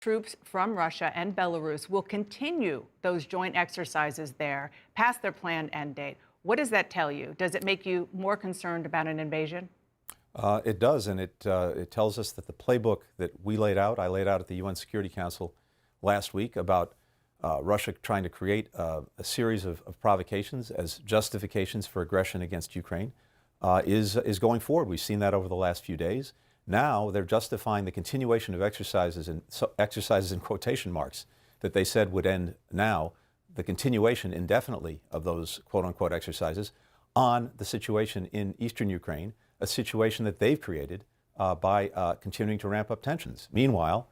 troops from Russia and Belarus will continue those joint exercises there past their planned end date. What does that tell you? Does it make you more concerned about an invasion? It does, and it tells us that the playbook that I laid out at the UN Security Council last week about Russia trying to create a series of provocations as justifications for aggression against Ukraine is going forward. We've seen that over the last few days. Now they're justifying the continuation of exercises in quotation marks that they said would end now, the continuation indefinitely of those quote-unquote exercises on the situation in eastern Ukraine, a situation that they've created by continuing to ramp up tensions. Meanwhile,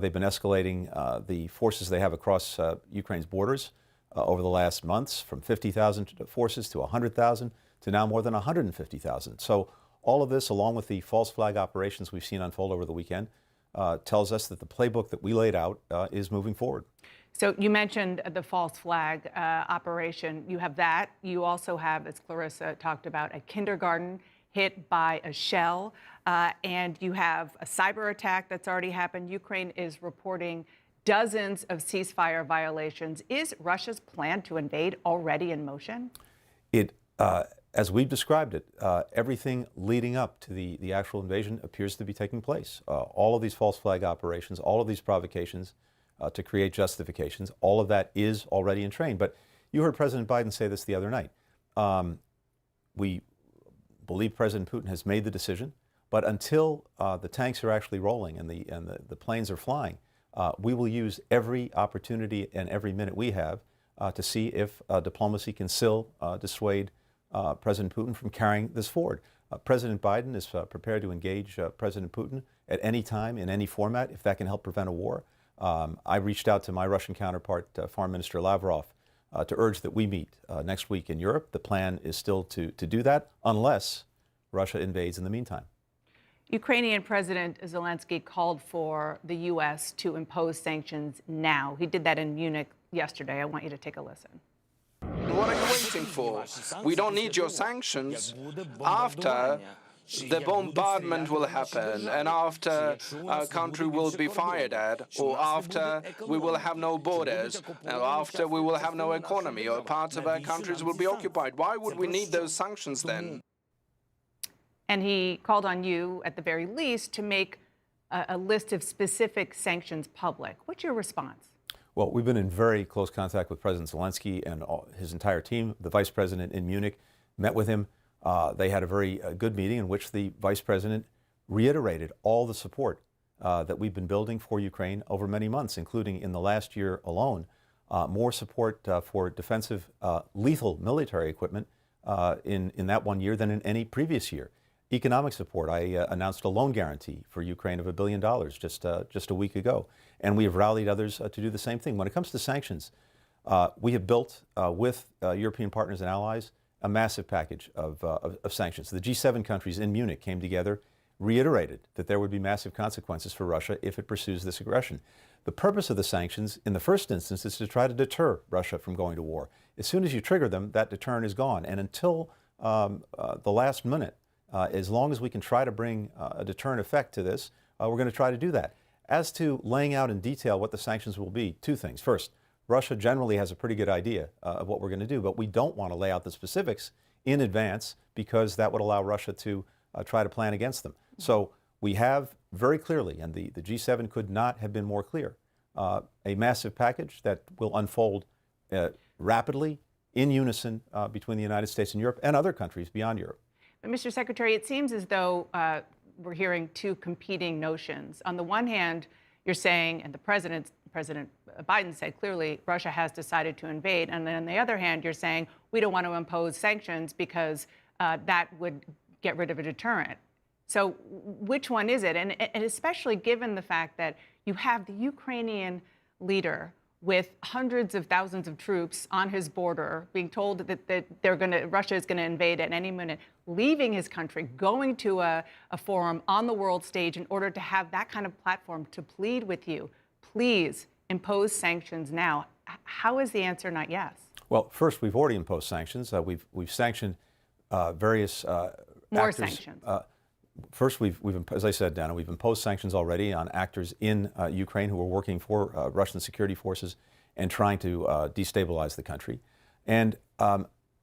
they've been escalating the forces they have across Ukraine's borders over the last months, from 50,000 forces to 100,000 to now more than 150,000. So all of this, along with the false flag operations we've seen unfold over the weekend, tells us that the playbook that we laid out is moving forward. So you mentioned the false flag operation. You have that. You also have, as Clarissa talked about, a kindergarten hit by a shell, and you have a cyber attack that's already happened. Ukraine is reporting dozens of ceasefire violations. Is Russia's plan to invade already in motion? As we've described it, everything leading up to the actual invasion appears to be taking place. All of these false flag operations, all of these provocations to create justifications, all of that is already in train. But you heard President Biden say this the other night. We believe President Putin has made the decision, but until the tanks are actually rolling and the planes are flying, we will use every opportunity and every minute we have to see if diplomacy can still dissuade President Putin from carrying this forward. President Biden is prepared to engage President Putin at any time, in any format, if that can help prevent a war. I reached out to my Russian counterpart, Foreign Minister Lavrov, to urge that we meet next week in Europe. The plan is still to do that, unless Russia invades in the meantime. Ukrainian President Zelensky called for the U.S. to impose sanctions now. He did that in Munich yesterday. I want you to take a listen. What are you waiting for? We don't need your sanctions. After the bombardment will happen, and after our country will be fired at, or after we will have no borders, or after we will have no economy, or parts of our countries will be occupied. Why would we need those sanctions then? And he called on you, at the very least, to make a list of specific sanctions public. What's your response? Well, we've been in very close contact with President Zelensky and his entire team. The Vice President in Munich met with him. They had a very good meeting in which the Vice President reiterated all the support that we've been building for Ukraine over many months, including in the last year alone, more support for defensive lethal military equipment in that 1 year than in any previous year. Economic support. I announced a loan guarantee for Ukraine of $1 billion just a week ago, and we have rallied others to do the same thing. When it comes to sanctions, we have built with European partners and allies a massive package of sanctions. The G7 countries in Munich came together, reiterated that there would be massive consequences for Russia if it pursues this aggression. The purpose of the sanctions, in the first instance, is to try to deter Russia from going to war. As soon as you trigger them, that deterrent is gone. And until the last minute, as long as we can try to bring a deterrent effect to this, we're going to try to do that. As to laying out in detail what the sanctions will be, two things. First, Russia generally has a pretty good idea of what we're going to do, but we don't want to lay out the specifics in advance because that would allow Russia to try to plan against them. So we have very clearly, and the G7 could not have been more clear, a massive package that will unfold rapidly in unison between the United States and Europe and other countries beyond Europe. But Mr. Secretary, it seems as though we're hearing two competing notions. On the one hand, you're saying, and President Biden said clearly, Russia has decided to invade. And then on the other hand, you're saying we don't want to impose sanctions because that would get rid of a deterrent. So which one is it? And especially given the fact that you have the Ukrainian leader with hundreds of thousands of troops on his border, being told that Russia is going to invade at any minute, leaving his country, going to a forum on the world stage in order to have that kind of platform to plead with you, please impose sanctions now. How is the answer not yes? Well, first, we've already imposed sanctions. We've sanctioned various more actors, sanctions. First, as I said, Dana, we've imposed sanctions already on actors in Ukraine who are working for Russian security forces and trying to destabilize the country. And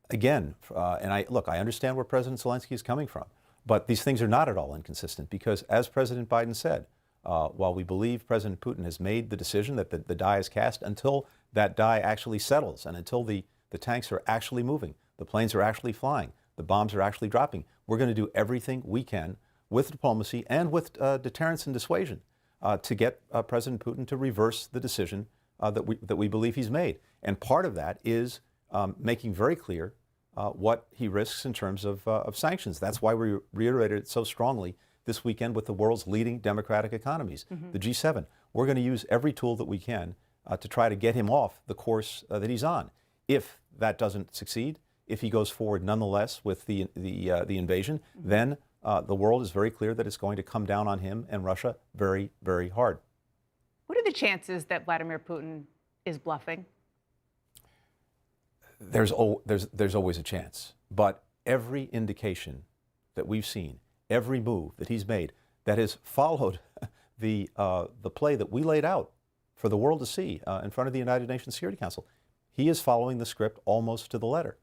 again, I understand where President Zelensky is coming from, but these things are not at all inconsistent because, as President Biden said, while we believe President Putin has made the decision that the die is cast, until that die actually settles and until the tanks are actually moving, the planes are actually flying, the bombs are actually dropping, we're going to do everything we can with diplomacy and with deterrence and dissuasion to get President Putin to reverse the decision that we believe he's made. And part of that is making very clear what he risks in terms of sanctions. That's why we reiterated it so strongly this weekend with the world's leading democratic economies, the G7. We're going to use every tool that we can to try to get him off the course that he's on. If that doesn't succeed, if he goes forward nonetheless with the invasion, then the world is very clear that it's going to come down on him and Russia very, very hard. What are the chances that Vladimir Putin is bluffing? There's always a chance, but every indication that we've seen, every move that he's made that has followed the play that we laid out for the world to see in front of the United Nations Security Council, he is following the script almost to the letter.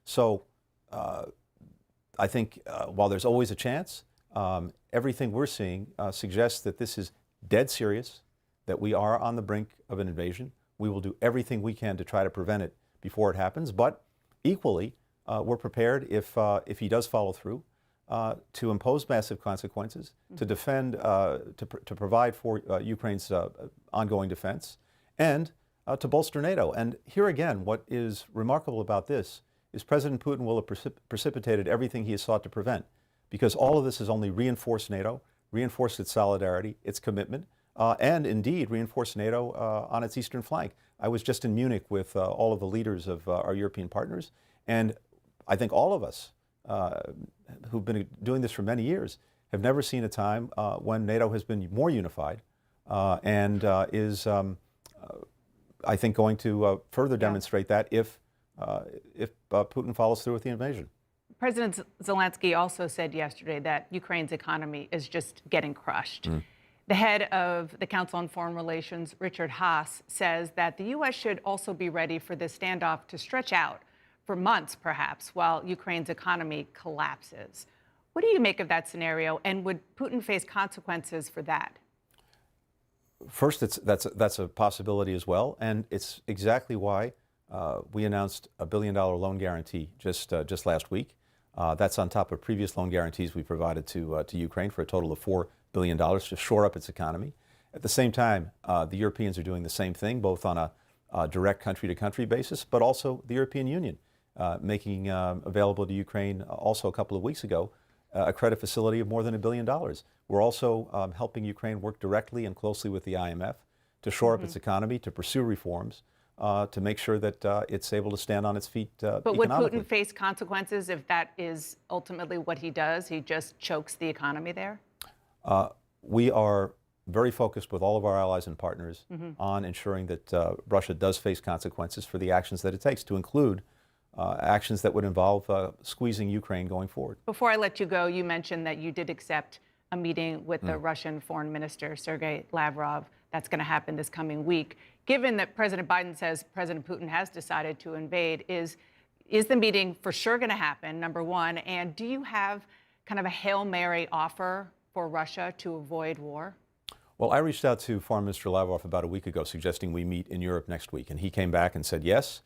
So I think while there's always a chance, everything we're seeing suggests that this is dead serious, that we are on the brink of an invasion. We will do everything we can to try to prevent it before it happens, but equally, we're prepared if he does follow through to impose massive consequences, to defend, to provide for Ukraine's ongoing defense, and to bolster NATO. And here again, what is remarkable about this is President Putin will have precipitated everything he has sought to prevent, because all of this has only reinforced NATO, reinforced its solidarity, its commitment, and indeed reinforced NATO on its eastern flank. I was just in Munich with all of the leaders of our European partners, and I think all of us who've been doing this for many years have never seen a time when NATO has been more unified and is, I think, going to further demonstrate that if Putin follows through with the invasion. President Zelensky also said yesterday that Ukraine's economy is just getting crushed. The head of the Council on Foreign Relations, Richard Haass, says that the U.S. should also be ready for this standoff to stretch out for months, perhaps, while Ukraine's economy collapses. What do you make of that scenario, and would Putin face consequences for that? First, that's a possibility as well, and it's exactly why we announced a $1 billion loan guarantee just last week. That's on top of previous loan guarantees we provided to Ukraine for a total of $4 billion to shore up its economy. At the same time, the Europeans are doing the same thing, both on a direct country-to-country basis, but also the European Union making available to Ukraine also a couple of weeks ago a credit facility of more than $1 billion. We're also helping Ukraine work directly and closely with the IMF to shore up its economy, to pursue reforms, to make sure that it's able to stand on its feet But would Putin face consequences if that is ultimately what he does? He just chokes the economy there? We are very focused with all of our allies and partners on ensuring that Russia does face consequences for the actions that it takes, to include actions that would involve squeezing Ukraine going forward. Before I let you go, you mentioned that you did accept a meeting with the Russian Foreign Minister, Sergei Lavrov. That's going to happen this coming week. Given that President Biden says President Putin has decided to invade, is the meeting for sure going to happen, number one? And do you have kind of a Hail Mary offer for Russia to avoid war? Well, I reached out to Foreign Minister Lavrov about a week ago suggesting we meet in Europe next week, and he came back and said yes.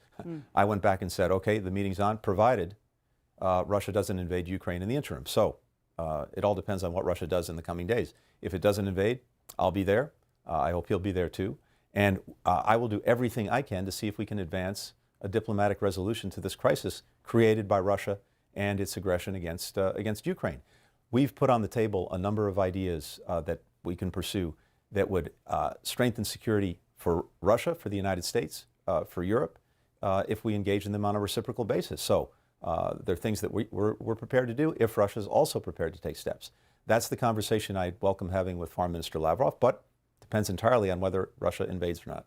I went back and said, okay, the meeting's on, provided Russia doesn't invade Ukraine in the interim. So it all depends on what Russia does in the coming days. If it doesn't invade, I'll be there. I hope he'll be there too. And I will do everything I can to see if we can advance a diplomatic resolution to this crisis created by Russia and its aggression against Ukraine. We've put on the table a number of ideas that we can pursue that would strengthen security for Russia, for the United States, for Europe, if we engage in them on a reciprocal basis. So there are things that we're prepared to do if Russia is also prepared to take steps. That's the conversation I welcome having with Foreign Minister Lavrov, but depends entirely on whether Russia invades or not.